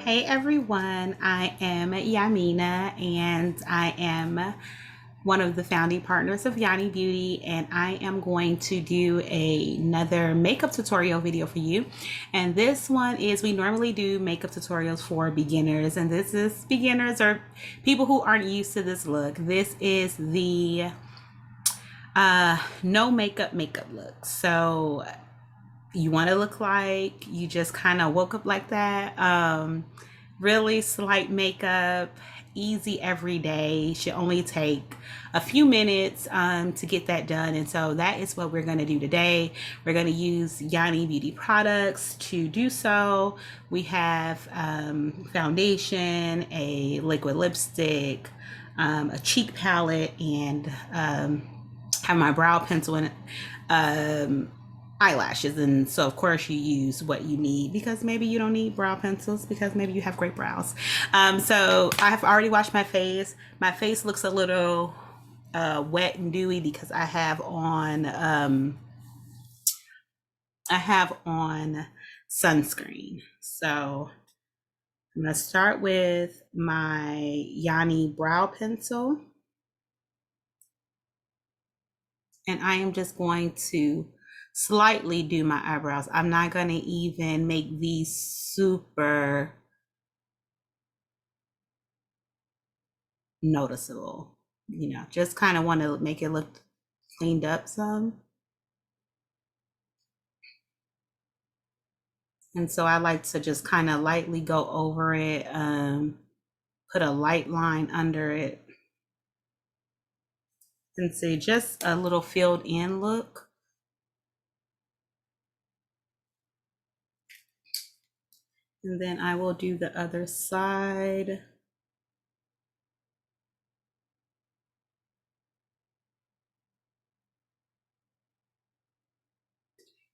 Hey everyone, I am Yamina and I am one of the founding partners of YANY Beauty, and I am going to do another makeup tutorial video for you. And this one is, we normally do makeup tutorials for beginners, and this is beginners or people who aren't used to this look. This is the no makeup look. So you want to look like you just kind of woke up like that. Really slight makeup, easy every day. Should only take a few minutes to get that done. And so that is what we're going to do today. We're going to use YANY Beauty products to do so. We have foundation, a liquid lipstick, a cheek palette, and have my brow pencil and eyelashes. And so of course you use what you need, because maybe you don't need brow pencils because maybe you have great brows. So I have already washed my face. My face looks a little wet and dewy because I have on sunscreen. So I'm gonna start with my YANY brow pencil, and I am just going to slightly do my eyebrows. I'm not going to even make these super noticeable, just kind of want to make it look cleaned up some. And so I like to just kind of lightly go over it, put a light line under it, and see, just a little filled in look. And then I will do the other side.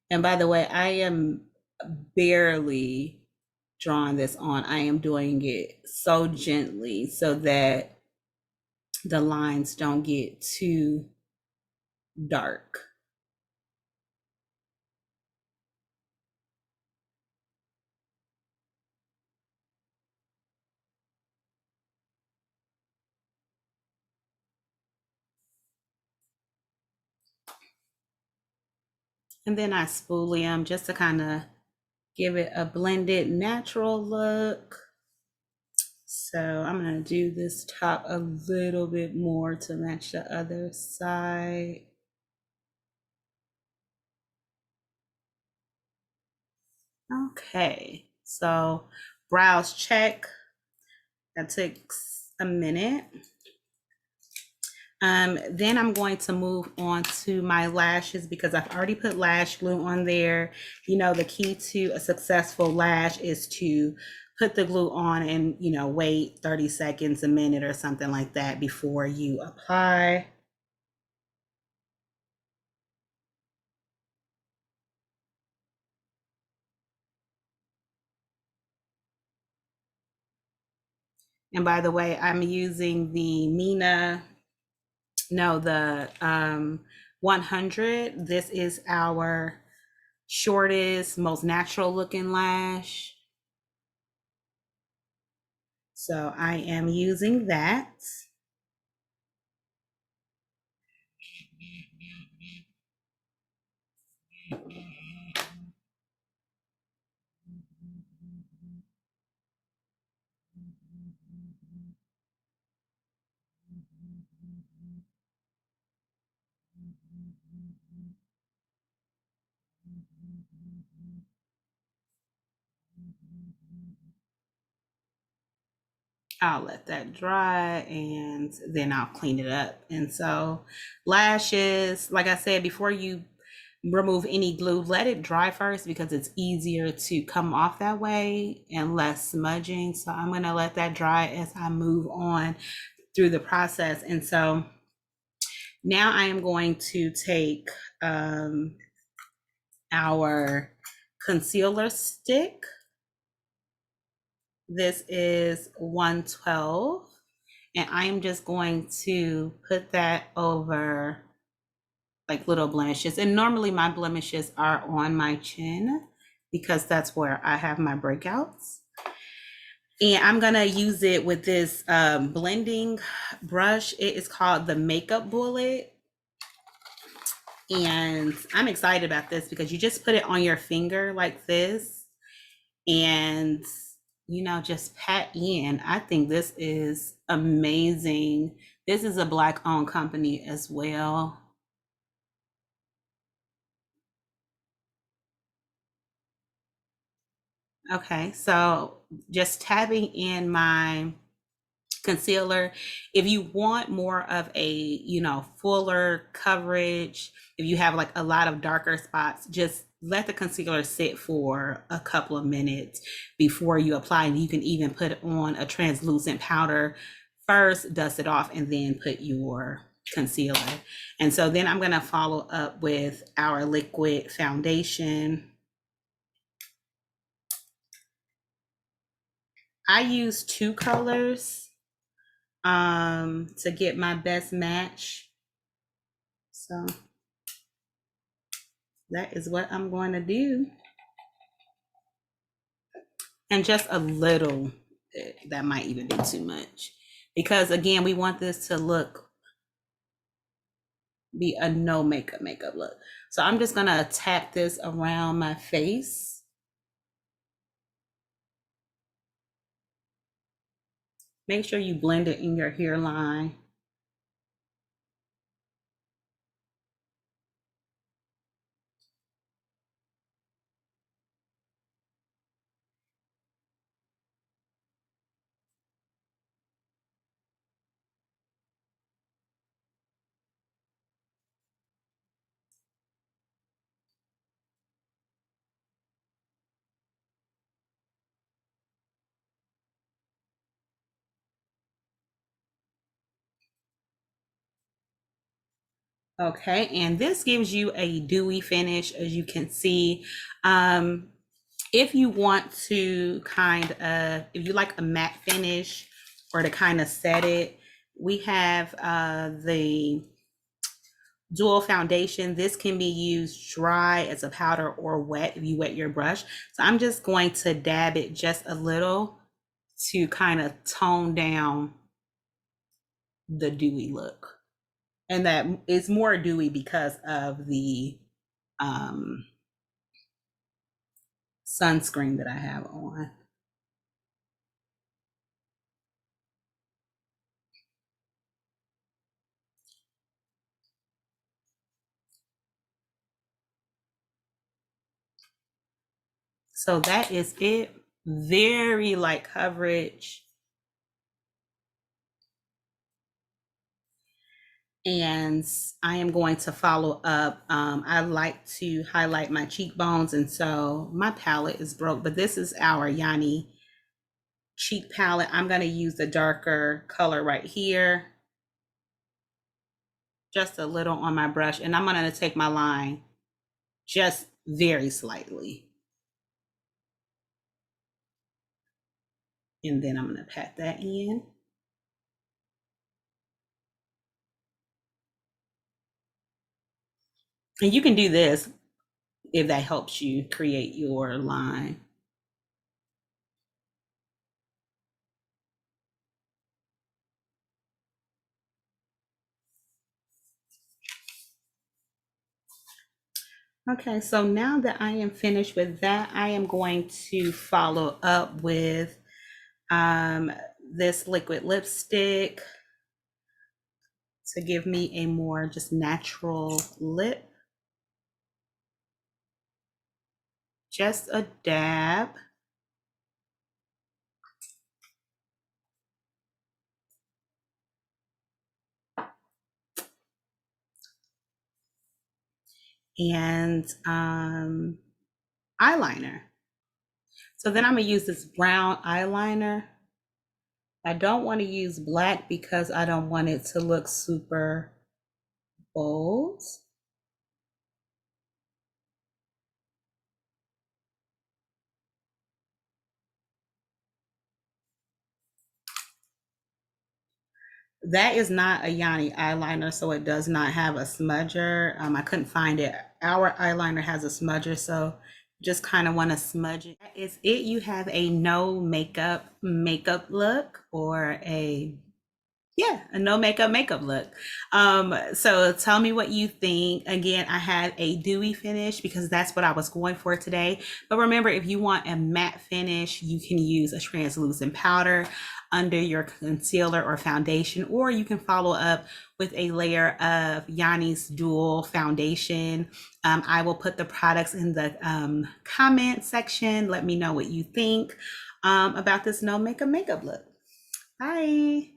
And by the way, I am barely drawing this on. I am doing it so gently so that the lines don't get too dark. And then I spoolie them just to kind of give it a blended, natural look. So I'm going to do this top a little bit more to match the other side. Okay, so brows check. That takes a minute. Then I'm going to move on to my lashes because I've already put lash glue on there. You know, the key to a successful lash is to put the glue on and, wait 30 seconds, a minute or something like that before you apply. And by the way, I'm using the the 100. This is our shortest, most natural looking lash. So I am using that. I'll let that dry and then I'll clean it up. And so lashes, like I said, before you remove any glue, let it dry first because it's easier to come off that way and less smudging. So I'm going to let that dry as I move on through the process. And so now I am going to take our concealer stick. This is 112. And I am just going to put that over like little blemishes. And normally my blemishes are on my chin because that's where I have my breakouts. And I'm gonna use it with this blending brush. It is called the Makeup Bullet. And I'm excited about this because you just put it on your finger like this and just pat in. I think this is amazing. This is a Black owned company as well. Okay, so just tapping in my concealer. If you want more of a, fuller coverage, if you have like a lot of darker spots, just let the concealer sit for a couple of minutes before you apply. And you can even put on a translucent powder first, dust it off, and then put your concealer. And so then I'm going to follow up with our liquid foundation. I use two colors to get my best match. So that is what I'm going to do. And just a little, that might even be too much. Because again, we want this to be a no makeup look. So I'm just gonna tap this around my face. Make sure you blend it in your hairline. Okay, and this gives you a dewy finish, as you can see. Um, if you want to if you like a matte finish or to kind of set it, we have the dual foundation. This can be used dry as a powder or wet if you wet your brush. So I'm just going to dab it just a little to kind of tone down the dewy look. And that is more dewy because of the um, sunscreen that I have on. So that is it. Very light coverage. And I am going to follow up. I like to highlight my cheekbones, and so my palette is broke, but this is our YANY cheek palette. I'm going to use the darker color right here, just a little on my brush, and I'm going to take my line just very slightly. And then I'm going to pat that in. And you can do this if that helps you create your line. Okay, so now that I am finished with that, I am going to follow up with um, this liquid lipstick to give me a more just natural lip. Just a dab. And eyeliner. So then I'm gonna use this brown eyeliner. I don't want to use black because I don't want it to look super bold. That is not a YANY eyeliner, so it does not have a smudger. I couldn't find it. Our eyeliner has a smudger, so just kind of want to smudge it. That is it. You have a no makeup look, or a yeah, a no makeup look. So tell me what you think. Again, I had a dewy finish because that's what I was going for today. But remember, if you want a matte finish, you can use a translucent powder under your concealer or foundation, or you can follow up with a layer of Yanni's Dual Foundation. I will put the products in the comment section. Let me know what you think about this no makeup look. Bye.